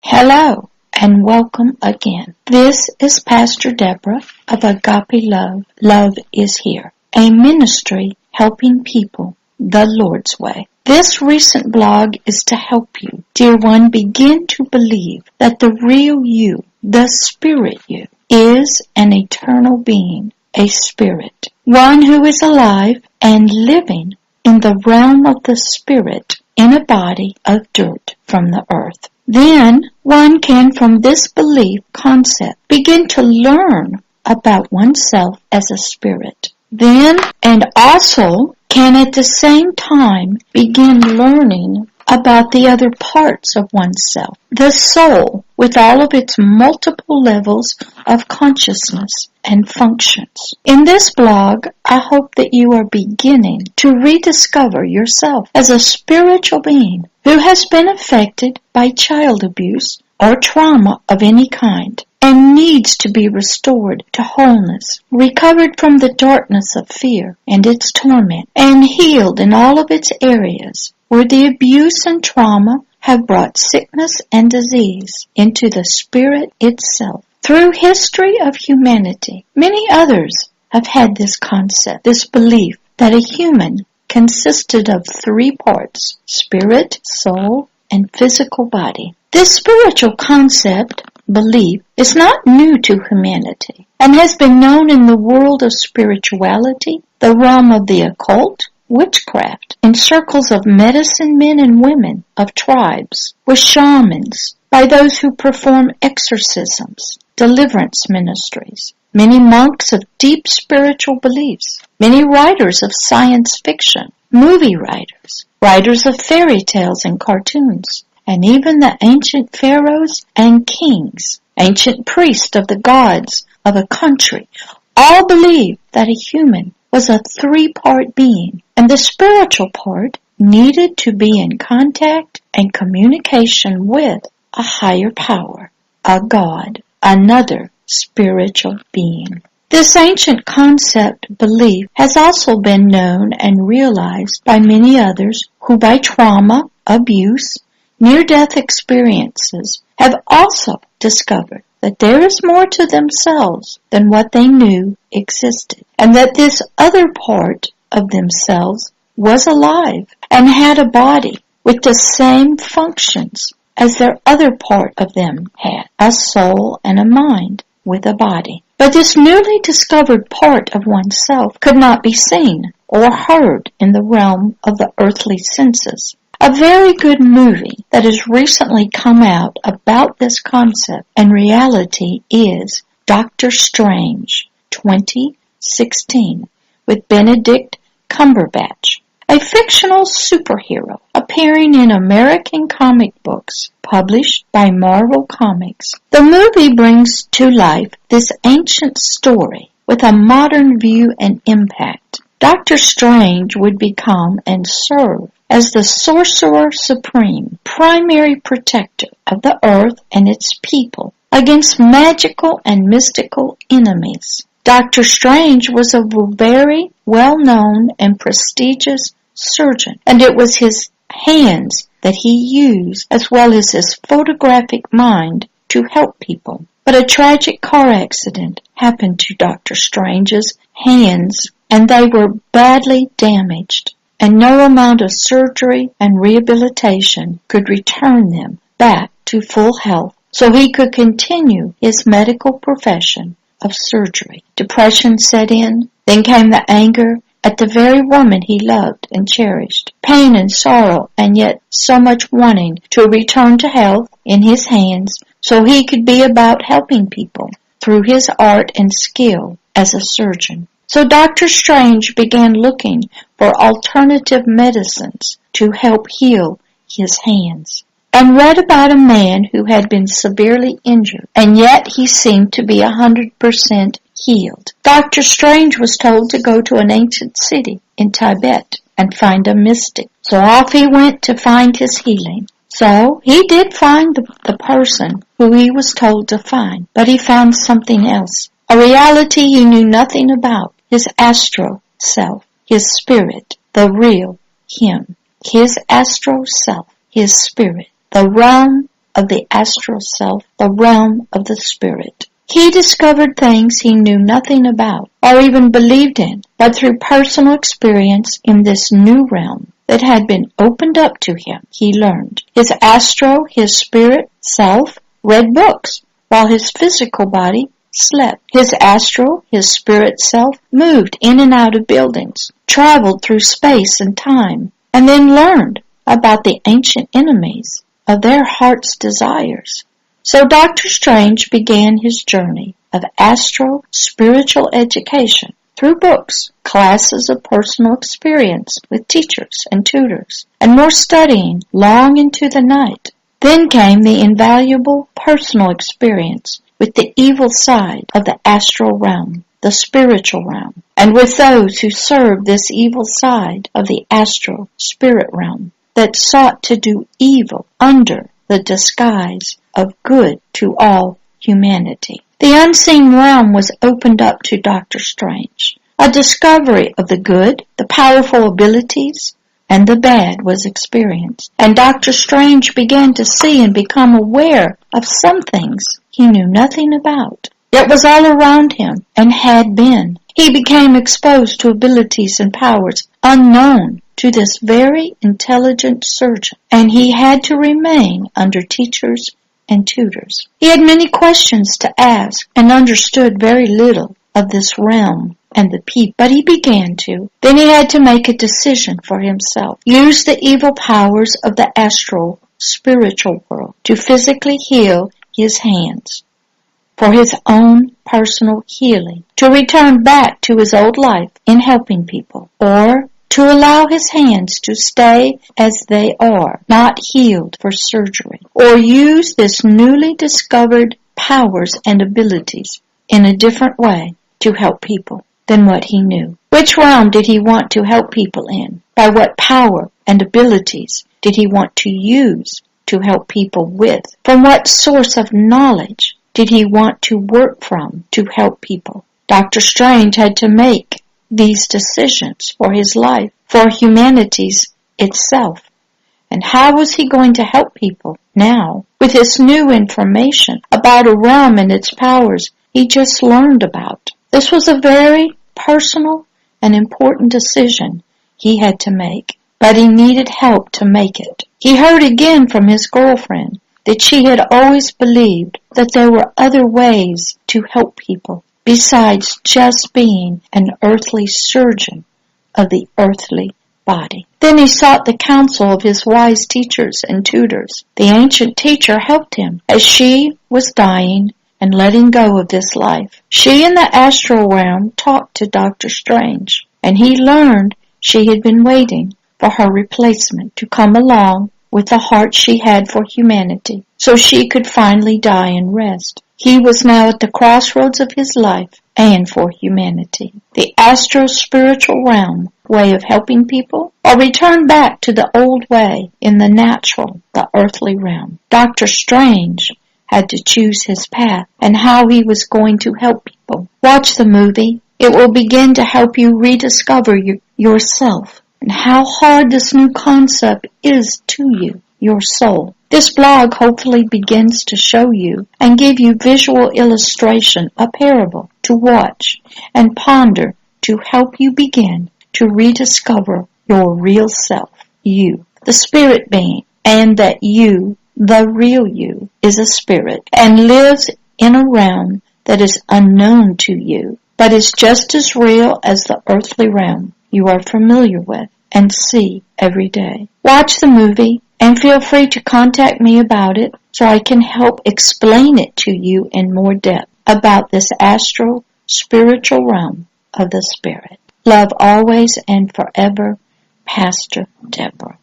Hello and welcome again. This is Pastor Deborah of Agape Love. Love is here, a ministry helping people the Lord's way. This recent blog is to help you, dear one, begin to believe that the real you, the spirit you, is an eternal being, a spirit, one who is alive and living in the realm of the spirit in a body of dirt from the earth. Then one can, from this belief concept, begin to learn about oneself as a spirit. Then, and also, can at the same time begin learning about the other parts of oneself, the soul, with all of its multiple levels of consciousness and functions. In this blog, I hope that you are beginning to rediscover yourself as a spiritual being who has been affected by child abuse or trauma of any kind and needs to be restored to wholeness, recovered from the darkness of fear and its torment, and healed in all of its areas where the abuse and trauma have brought sickness and disease into the spirit itself. Through history of humanity, many others have had this concept, this belief that a human consisted of three parts: spirit, soul, and physical body. This spiritual concept, belief, is not new to humanity and has been known in the world of spirituality, the realm of the occult, witchcraft, in circles of medicine men and women of tribes, with shamans, by those who perform exorcisms, deliverance ministries, many monks of deep spiritual beliefs, many writers of science fiction, movie writers, writers of fairy tales and cartoons, and even the ancient pharaohs and kings, ancient priests of the gods of a country, all believed that a human was a three-part being, and the spiritual part needed to be in contact and communication with a higher power, a God, another spiritual being. This ancient concept belief has also been known and realized by many others who, by trauma, abuse, near-death experiences, have also discovered that there is more to themselves than what they knew existed, and that this other part of themselves was alive and had a body with the same functions as their other part of them had, a soul and a mind with a body. But this newly discovered part of oneself could not be seen or heard in the realm of the earthly senses. A very good movie that has recently come out about this concept and reality is Doctor Strange 2016 with Benedict Cumberbatch, a fictional superhero appearing in American comic books published by Marvel Comics. The movie brings to life this ancient story with a modern view and impact. Doctor Strange would become and serve as the Sorcerer Supreme, primary protector of the earth and its people against magical and mystical enemies. Dr. Strange was a very well-known and prestigious surgeon, and it was his hands that he used as well as his photographic mind to help people. But a tragic car accident happened to Dr. Strange's hands, and they were badly damaged, and no amount of surgery and rehabilitation could return them back to full health so he could continue his medical profession of surgery. Depression set in, then came the anger at the very woman he loved and cherished, pain and sorrow, and yet so much wanting to return to health in his hands so he could be about helping people through his art and skill as a surgeon. So Dr. Strange began looking for alternative medicines to help heal his hands, and read about a man who had been severely injured, and yet he seemed to be 100% healed. Dr. Strange was told to go to an ancient city in Tibet and find a mystic. So off he went to find his healing. So he did find the person who he was told to find, but he found something else, a reality he knew nothing about. His astral self, his spirit, the real him, his astral self, his spirit, the realm of the astral self, the realm of the spirit. He discovered things he knew nothing about or even believed in, but through personal experience in this new realm that had been opened up to him, he learned. His spirit self, read books, while his physical body slept. His spirit self moved in and out of buildings, traveled through space and time, and then learned about the ancient enemies of their heart's desires. So Dr. Strange began his journey of spiritual education through books, classes of personal experience with teachers and tutors, and more studying long into the night. Then came the invaluable personal experience with the evil side of the astral realm, the spiritual realm, and with those who served this evil side of the astral spirit realm that sought to do evil under the disguise of good to all humanity. The unseen realm was opened up to Dr. Strange. A discovery of the good, the powerful abilities, and the bad was experienced, and Dr. Strange began to see and become aware of some things he knew nothing about. It was all around him and had been. He became exposed to abilities and powers unknown to this very intelligent surgeon, and he had to remain under teachers and tutors. He had many questions to ask and understood very little of this realm and the people, but he began to. Then he had to make a decision for himself. Use the evil powers of the astral spiritual world to physically heal his hands for his own personal healing, to return back to his old life in helping people, or to allow his hands to stay as they are, not healed for surgery, or use this newly discovered powers and abilities in a different way to help people than what he knew. Which realm did he want to help people in? By what power and abilities did he want to use to help people with? From what source of knowledge did he want to work from to help people? Dr. Strange had to make these decisions for his life, for humanity's itself. And how was he going to help people now with this new information about a realm and its powers he just learned about? This was a very personal and important decision he had to make, but he needed help to make it. He heard again from his girlfriend that she had always believed that there were other ways to help people besides just being an earthly surgeon of the earthly body. Then he sought the counsel of his wise teachers and tutors. The ancient teacher helped him as she was dying and letting go of this life. She in the astral realm talked to Dr. Strange, and he learned she had been waiting for her replacement to come along with the heart she had for humanity, so she could finally die and rest. He was now at the crossroads of his life and for humanity. The astro-spiritual realm way of helping people, or return back to the old way in the natural, the earthly realm. Dr. Strange had to choose his path and how he was going to help people. Watch the movie. It will begin to help you rediscover yourself and how hard this new concept is to you, your soul. This blog hopefully begins to show you and give you visual illustration, a parable to watch and ponder to help you begin to rediscover your real self, you, the spirit being, and that you, the real you, is a spirit and lives in a realm that is unknown to you, but is just as real as the earthly realm you are familiar with and see every day. Watch the movie and feel free to contact me about it so I can help explain it to you in more depth about this astral spiritual realm of the spirit. Love always and forever, Pastor Deborah.